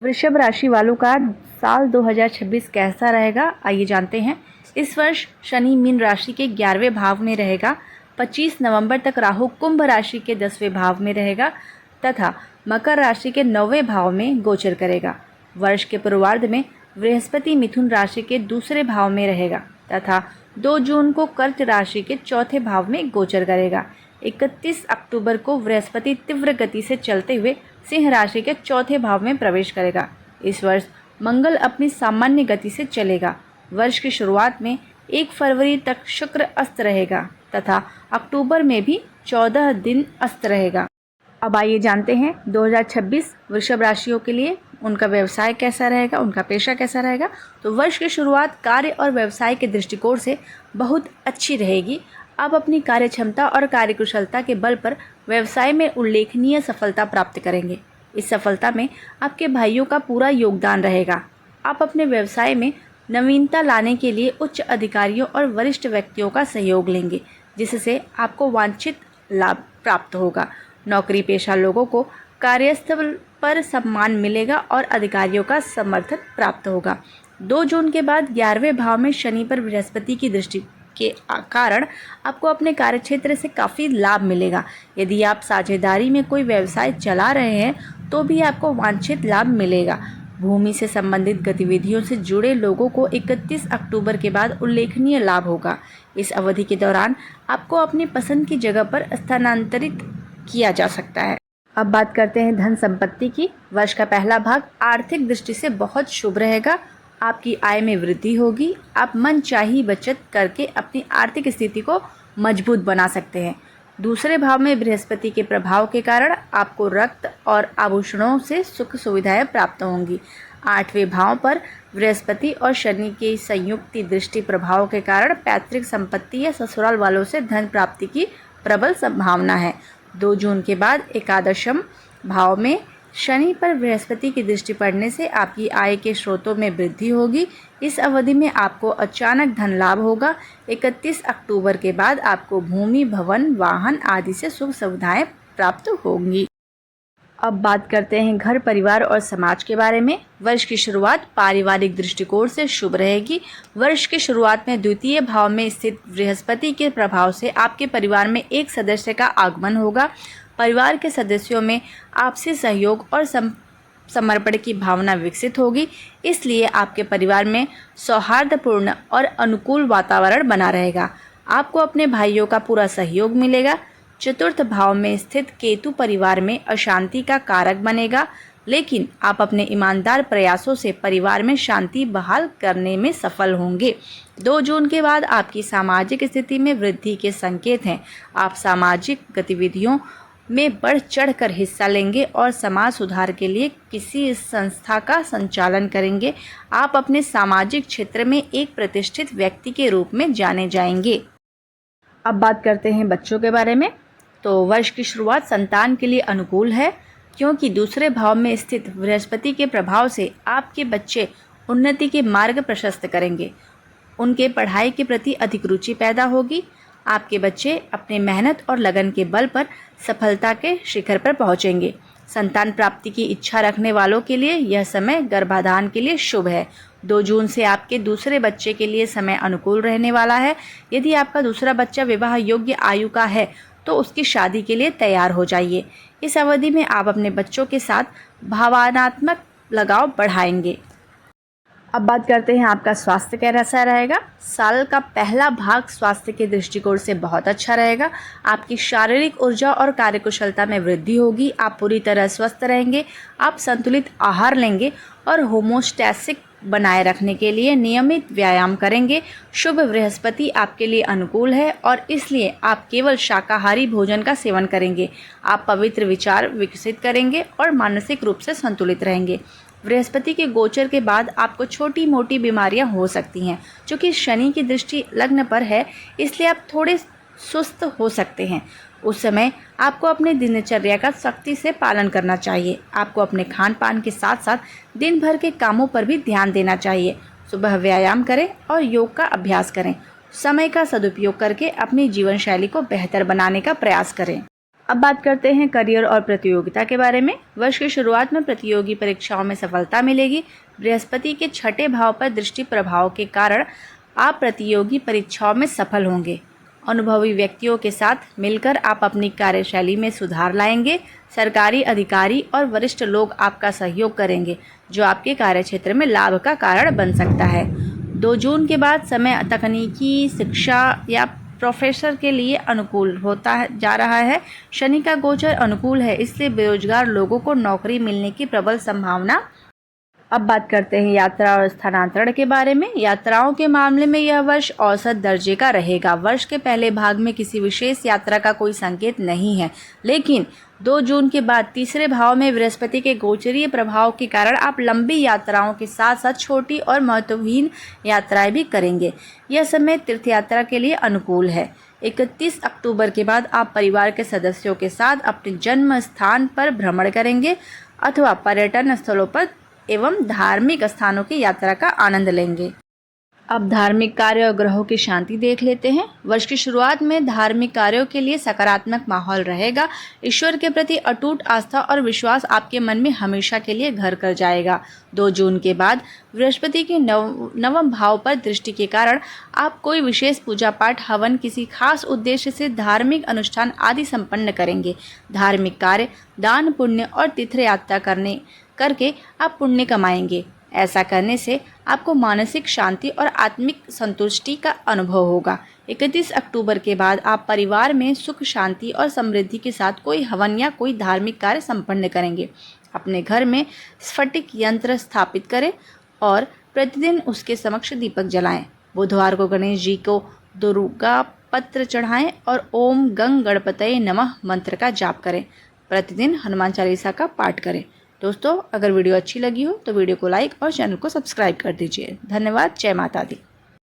वृषभ राशि वालों का साल 2026 कैसा रहेगा, आइए जानते हैं। इस वर्ष शनि मीन राशि के 11वें भाव में रहेगा। 25 नवंबर तक राहु कुंभ राशि के 10वें भाव में रहेगा तथा मकर राशि के 9वें भाव में गोचर करेगा। वर्ष के पूर्वार्ध में बृहस्पति मिथुन राशि के दूसरे भाव में रहेगा तथा 2 जून को कर्क राशि के चौथे भाव में गोचर करेगा। 31 अक्टूबर को बृहस्पति तीव्र गति से चलते हुए सिंह राशि के चौथे भाव में प्रवेश करेगा। इस वर्ष मंगल अपनी सामान्य गति से चलेगा। वर्ष की शुरुआत में 1 फरवरी तक शुक्र अस्त रहेगा तथा अक्टूबर में भी 14 दिन अस्त रहेगा। अब आइए जानते हैं 2026 वृषभ राशियों के लिए उनका व्यवसाय कैसा रहेगा, उनका पेशा कैसा रहेगा। तो वर्ष की शुरुआत कार्य और व्यवसाय के दृष्टिकोण से बहुत अच्छी रहेगी। आप अपनी कार्य क्षमता और कार्यकुशलता के बल पर व्यवसाय में उल्लेखनीय सफलता प्राप्त करेंगे। इस सफलता में आपके भाइयों का पूरा योगदान रहेगा। आप अपने व्यवसाय में नवीनता लाने के लिए उच्च अधिकारियों और वरिष्ठ व्यक्तियों का सहयोग लेंगे, जिससे आपको वांछित लाभ प्राप्त होगा। नौकरी पेशा लोगों को कार्यस्थल पर सम्मान मिलेगा और अधिकारियों का समर्थन प्राप्त होगा। 2 जून के बाद 11वें भाव में शनि पर बृहस्पति की दृष्टि के कारण आपको अपने कार्यक्षेत्र से काफ़ी लाभ मिलेगा। यदि आप साझेदारी में कोई व्यवसाय चला रहे हैं तो भी आपको वांछित लाभ मिलेगा। भूमि से संबंधित गतिविधियों से जुड़े लोगों को 31 अक्टूबर के बाद उल्लेखनीय लाभ होगा। इस अवधि के दौरान आपको अपनी पसंद की जगह पर स्थानांतरित किया जा सकता है। अब बात करते हैं धन संपत्ति की। वर्ष का पहला भाग आर्थिक दृष्टि से बहुत शुभ रहेगा। आपकी आय में वृद्धि होगी। आप मनचाही बचत करके अपनी आर्थिक स्थिति को मजबूत बना सकते हैं। दूसरे भाव में बृहस्पति के प्रभाव के कारण आपको रक्त और आभूषणों से सुख सुविधाएं प्राप्त होंगी। 8वें भाव पर बृहस्पति और शनि के संयुक्त दृष्टि प्रभाव के कारण पैतृक संपत्ति या ससुराल वालों से धन प्राप्ति की प्रबल संभावना है। 2 जून के बाद एकादशम भाव में शनि पर बृहस्पति की दृष्टि पड़ने से आपकी आय के स्रोतों में वृद्धि होगी। इस अवधि में आपको अचानक धन लाभ होगा। 31 अक्टूबर के बाद आपको भूमि, भवन, वाहन आदि से सुख सुविधाएं प्राप्त होंगी। अब बात करते हैं घर, परिवार और समाज के बारे में। वर्ष की शुरुआत पारिवारिक दृष्टिकोण से शुभ रहेगी। वर्ष की शुरुआत में द्वितीय भाव में स्थित बृहस्पति के प्रभाव से आपके परिवार में एक सदस्य का आगमन होगा। परिवार के सदस्यों में आपसी सहयोग और समर्पण की भावना विकसित होगी। इसलिए आपके परिवार में सौहार्दपूर्ण और अनुकूल वातावरण बना रहेगा। आपको अपने भाइयों का पूरा सहयोग मिलेगा। चतुर्थ भाव में स्थित केतु परिवार में अशांति का कारक बनेगा, लेकिन आप अपने ईमानदार प्रयासों से परिवार में शांति बहाल करने में सफल होंगे। 2 जून के बाद आपकी सामाजिक स्थिति में वृद्धि के संकेत हैं। आप सामाजिक गतिविधियों में बढ़ चढ़कर हिस्सा लेंगे और समाज सुधार के लिए किसी संस्था का संचालन करेंगे। आप अपने सामाजिक क्षेत्र में एक प्रतिष्ठित व्यक्ति के रूप में जाने जाएंगे। अब बात करते हैं बच्चों के बारे में। तो वर्ष की शुरुआत संतान के लिए अनुकूल है, क्योंकि दूसरे भाव में स्थित बृहस्पति के प्रभाव से आपके बच्चे उन्नति के मार्ग प्रशस्त करेंगे। उनके पढ़ाई के प्रति अधिक रुचि पैदा होगी। आपके बच्चे अपने मेहनत और लगन के बल पर सफलता के शिखर पर पहुंचेंगे। संतान प्राप्ति की इच्छा रखने वालों के लिए यह समय गर्भाधान के लिए शुभ है। 2 जून से आपके दूसरे बच्चे के लिए समय अनुकूल रहने वाला है। यदि आपका दूसरा बच्चा विवाह योग्य आयु का है तो उसकी शादी के लिए तैयार हो जाइए। इस अवधि में आप अपने बच्चों के साथ भावनात्मक लगाव बढ़ाएंगे। अब बात करते हैं आपका स्वास्थ्य कैसा रहेगा। साल का पहला भाग स्वास्थ्य के दृष्टिकोण से बहुत अच्छा रहेगा। आपकी शारीरिक ऊर्जा और कार्यकुशलता में वृद्धि होगी। आप पूरी तरह स्वस्थ रहेंगे। आप संतुलित आहार लेंगे और होमोस्टैसिस बनाए रखने के लिए नियमित व्यायाम करेंगे। शुभ बृहस्पति आपके लिए अनुकूल है और इसलिए आप केवल शाकाहारी भोजन का सेवन करेंगे। आप पवित्र विचार विकसित करेंगे और मानसिक रूप से संतुलित रहेंगे। बृहस्पति के गोचर के बाद आपको छोटी मोटी बीमारियां हो सकती हैं। चूँकि शनि की दृष्टि लग्न पर है, इसलिए आप थोड़े सुस्त हो सकते हैं। उस समय आपको अपने दिनचर्या का सख्ती से पालन करना चाहिए। आपको अपने खान पान के साथ साथ दिन भर के कामों पर भी ध्यान देना चाहिए। सुबह व्यायाम करें और योग का अभ्यास करें। समय का सदुपयोग करके अपनी जीवन शैली को बेहतर बनाने का प्रयास करें। अब बात करते हैं करियर और प्रतियोगिता के बारे में। वर्ष की शुरुआत में प्रतियोगी परीक्षाओं में सफलता मिलेगी। बृहस्पति के छठे भाव पर दृष्टि प्रभाव के कारण आप प्रतियोगी परीक्षाओं में सफल होंगे। अनुभवी व्यक्तियों के साथ मिलकर आप अपनी कार्यशैली में सुधार लाएंगे। सरकारी अधिकारी और वरिष्ठ लोग आपका सहयोग करेंगे, जो आपके कार्यक्षेत्र में लाभ का कारण बन सकता है। 2 जून के बाद समय तकनीकी, शिक्षा या प्रोफेसर के लिए अनुकूल होता जा रहा है। शनि का गोचर अनुकूल है, इसलिए बेरोजगार लोगों को नौकरी मिलने की प्रबल संभावना। अब बात करते हैं यात्रा और स्थानांतरण के बारे में। यात्राओं के मामले में यह वर्ष औसत दर्जे का रहेगा। वर्ष के पहले भाग में किसी विशेष यात्रा का कोई संकेत नहीं है, लेकिन 2 जून के बाद तीसरे भाव में बृहस्पति के गोचरीय प्रभाव के कारण आप लंबी यात्राओं के साथ साथ छोटी और महत्वहीन यात्राएं भी करेंगे। यह समय तीर्थ यात्रा के लिए अनुकूल है। 31 अक्टूबर के बाद आप परिवार के सदस्यों के साथ अपने जन्म स्थान पर भ्रमण करेंगे अथवा पर्यटन स्थलों पर एवं धार्मिक स्थानों की यात्रा का आनंद लेंगे। अब धार्मिक कार्य और ग्रहों की शांति देख लेते हैं। वर्ष की शुरुआत में धार्मिक कार्यों के लिए सकारात्मक माहौल रहेगा। ईश्वर के प्रति अटूट आस्था और विश्वास आपके मन में हमेशा के लिए घर कर जाएगा। 2 जून के बाद बृहस्पति के नवम भाव पर दृष्टि के कारण आप कोई विशेष पूजा पाठ, हवन, किसी खास उद्देश्य से धार्मिक अनुष्ठान आदि संपन्न करेंगे। धार्मिक कार्य, दान, पुण्य और तीर्थ यात्रा करके आप पुण्य कमाएंगे। ऐसा करने से आपको मानसिक शांति और आत्मिक संतुष्टि का अनुभव होगा। 31 अक्टूबर के बाद आप परिवार में सुख, शांति और समृद्धि के साथ कोई हवन या कोई धार्मिक कार्य संपन्न करेंगे। अपने घर में स्फटिक यंत्र स्थापित करें और प्रतिदिन उसके समक्ष दीपक जलाएं। बुधवार को गणेश जी को दुर्गा पत्र चढ़ाएं और ओम गंग गणपतये नमः मंत्र का जाप करें। प्रतिदिन हनुमान चालीसा का पाठ करें। दोस्तों, अगर वीडियो अच्छी लगी हो तो वीडियो को लाइक और चैनल को सब्सक्राइब कर दीजिए। धन्यवाद। जय माता दी।